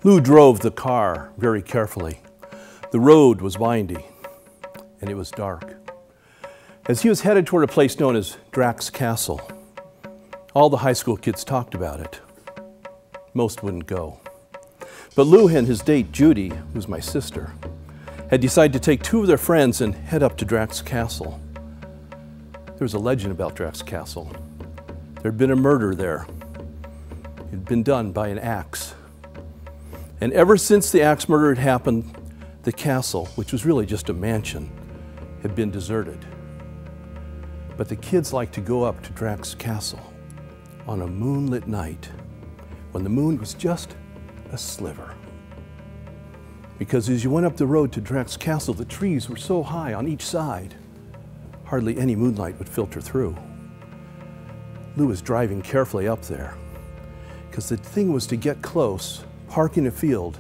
Lou drove the car very carefully. The road was windy, and it was dark. As he was headed toward a place known as Drax Castle, all the high school kids talked about it. Most wouldn't go. But Lou and his date, Judy, who's my sister, had decided to take two of their friends and head up to Drax Castle. There was a legend about Drax Castle. There had been a murder there. It had been done by an axe. And ever since the axe murder had happened, the castle, which was really just a mansion, had been deserted. But the kids liked to go up to Drax Castle on a moonlit night when the moon was just a sliver. Because as you went up the road to Drax Castle, the trees were so high on each side, hardly any moonlight would filter through. Lou was driving carefully up there because the thing was to get close, park in a field,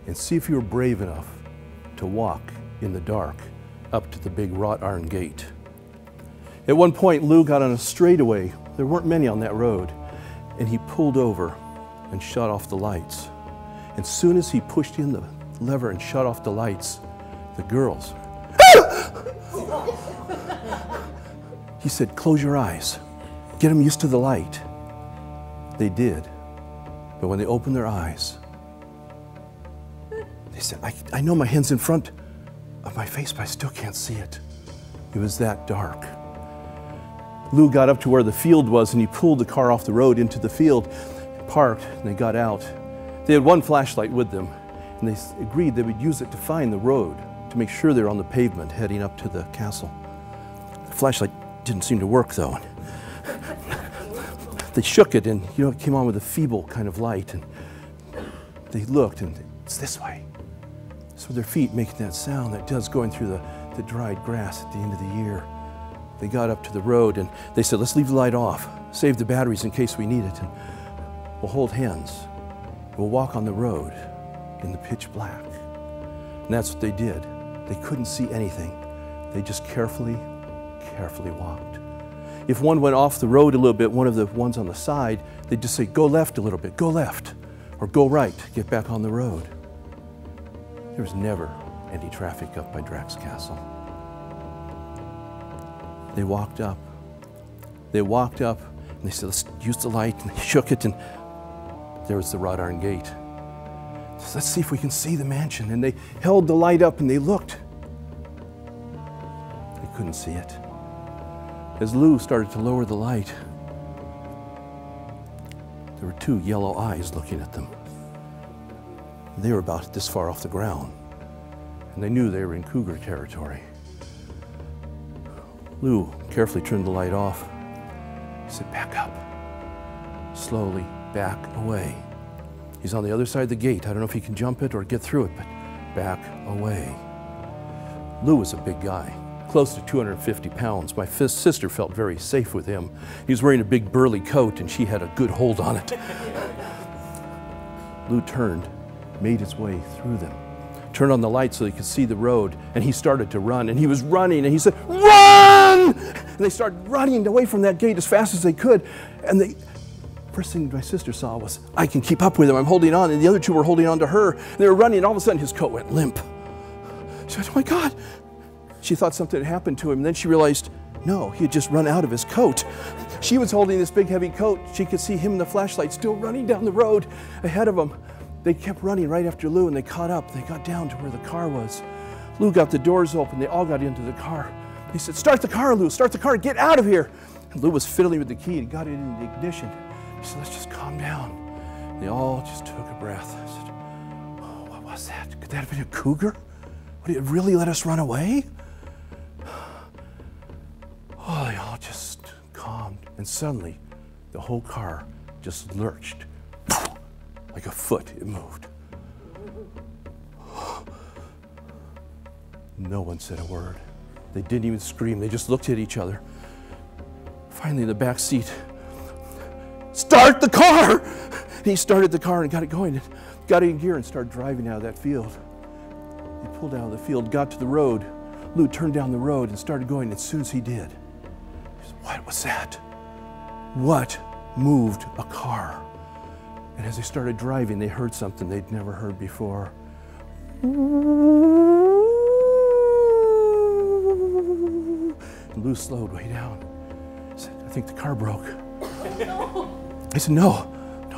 and see if you were brave enough to walk in the dark up to the big wrought iron gate. At one point, Lou got on a straightaway. There weren't many on that road, and he pulled over and shut off the lights. And as soon as he pushed in the lever and shut off the lights, the girls, he said, "Close your eyes. Get them used to the light." They did. But when they opened their eyes, they said, I know my hand's in front of my face, but I still can't see it. It was that dark. Lou got up to where the field was, and he pulled the car off the road into the field, parked, and they got out. They had one flashlight with them, and they agreed they would use it to find the road, to make sure they're on the pavement heading up to the castle. The flashlight didn't seem to work, though. They shook it, and it came on with a feeble kind of light, and they looked, and it's this way. So their feet making that sound that does going through the dried grass at the end of the year. They got up to the road, and they said, "Let's leave the light off, save the batteries in case we need it, and we'll hold hands. We'll walk on the road in the pitch black." And that's what they did. They couldn't see anything. They just carefully walked. If one went off the road a little bit, one of the ones on the side, they'd just say, "Go left a little bit, go left," or "Go right, get back on the road." There was never any traffic up by Drax Castle. They walked up. And they said, "Let's use the light," and they shook it, and there was the wrought iron gate. They said, "Let's see if we can see the mansion." And they held the light up, and they looked. They couldn't see it. As Lou started to lower the light, there were two yellow eyes looking at them. They were about this far off the ground, and they knew they were in cougar territory. Lou carefully turned the light off. He said, "Back up." Slowly back away. He's on the other side of the gate. I don't know if he can jump it or get through it, but back away. Lou was a big guy, close to 250 pounds. My sister felt very safe with him. He was wearing a big burly coat, and she had a good hold on it. Lou turned, made his way through them, turned on the light so he could see the road, and he started to run. And he was running, and he said, "Run!" And they started running away from that gate as fast as they could. And first thing my sister saw was, I can keep up with him, I'm holding on. And the other two were holding on to her. And they were running, and all of a sudden his coat went limp. She said, "Oh my God." She thought something had happened to him, and then she realized, no, he had just run out of his coat. She was holding this big heavy coat. She could see him in the flashlight still running down the road ahead of him. They kept running right after Lou, and they caught up. They got down to where the car was. Lou got the doors open. They all got into the car. He said, "Start the car, Lou, start the car, get out of here." And Lou was fiddling with the key and got it in the ignition. He said, "Let's just calm down." And they all just took a breath. I said, "Oh, what was that? Could that have been a cougar? Would it really let us run away?" Oh, they all just calmed. And suddenly, the whole car just lurched. Like a foot, it moved. No one said a word. They didn't even scream. They just looked at each other. Finally, in the back seat, "Start the car!" And he started the car and got it going, and got it in gear and started driving out of that field. They pulled out of the field, got to the road. Lou turned down the road and started going. As soon as he did, he said, "What was that?" What moved a car? And as they started driving, they heard something they'd never heard before. And Lou slowed way down. He said, I think the car broke. I said, no,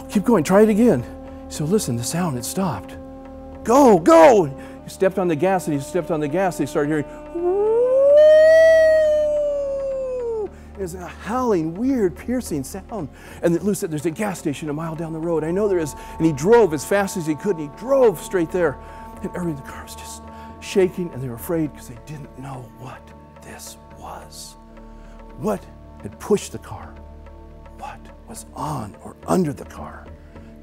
keep going, try it again. He said, listen, the sound had stopped. Go, go! He stepped on the gas, and he stepped on the gas. They started hearing, it was a howling, weird, piercing sound. And Lou said, there's a gas station a mile down the road. I know there is. And he drove as fast as he could, and he drove straight there. And everything in the car was just shaking, and they were afraid because they didn't know what this was. What had pushed the car? What was on or under the car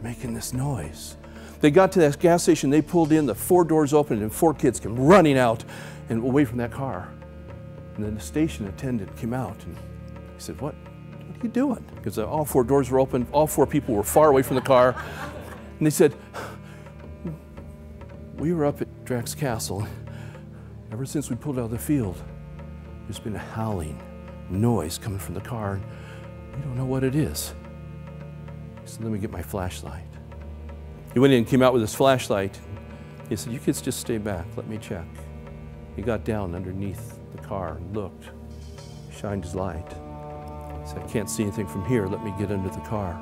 making this noise? They got to that gas station, they pulled in, the 4 doors opened, and 4 kids came running out and away from that car. And then the station attendant came out, and he said, what are you doing? Because all 4 doors were open, all 4 people were far away from the car. And they said, we were up at Drax Castle. Ever since we pulled out of the field, there's been a howling noise coming from the car, and we don't know what it is. He said, let me get my flashlight. He went in and came out with his flashlight. He said, you kids just stay back, let me check. He got down underneath the car and looked, shined his light. He said, I can't see anything from here, let me get under the car.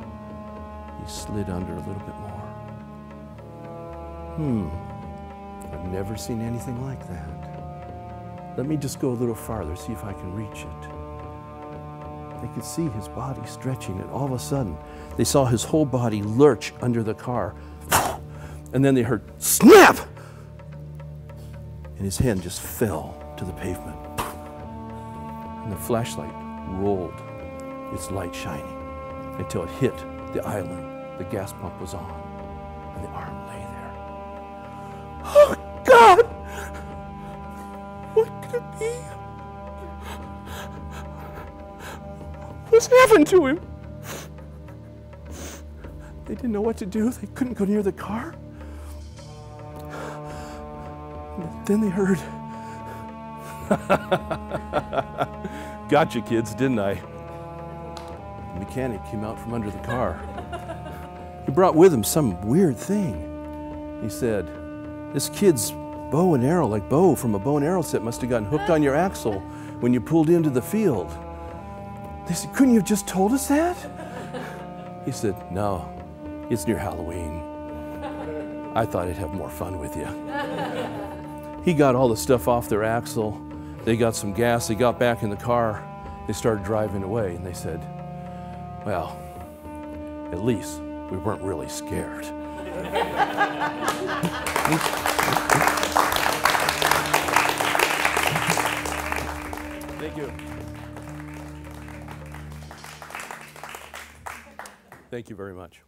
He slid under a little bit more. I've never seen anything like that. Let me just go a little farther, see if I can reach it. They could see his body stretching, and all of a sudden, they saw his whole body lurch under the car. And then they heard, snap! And his hand just fell to the pavement. And the flashlight rolled, its light shining, until it hit the island. The gas pump was on, and the arm lay there. Oh, God! What could it be? What's happened to him? They didn't know what to do. They couldn't go near the car. And then they heard, gotcha, kids, didn't I? The mechanic came out from under the car. He brought with him some weird thing. He said, this kid's bow and arrow, like bow from a bow and arrow set, must have gotten hooked on your axle when you pulled into the field. They said, couldn't you have just told us that? He said, no, it's near Halloween. I thought I'd have more fun with you. He got all the stuff off their axle. They got some gas. They got back in the car. They started driving away, and they said, well, at least we weren't really scared. Thank you. Thank you very much.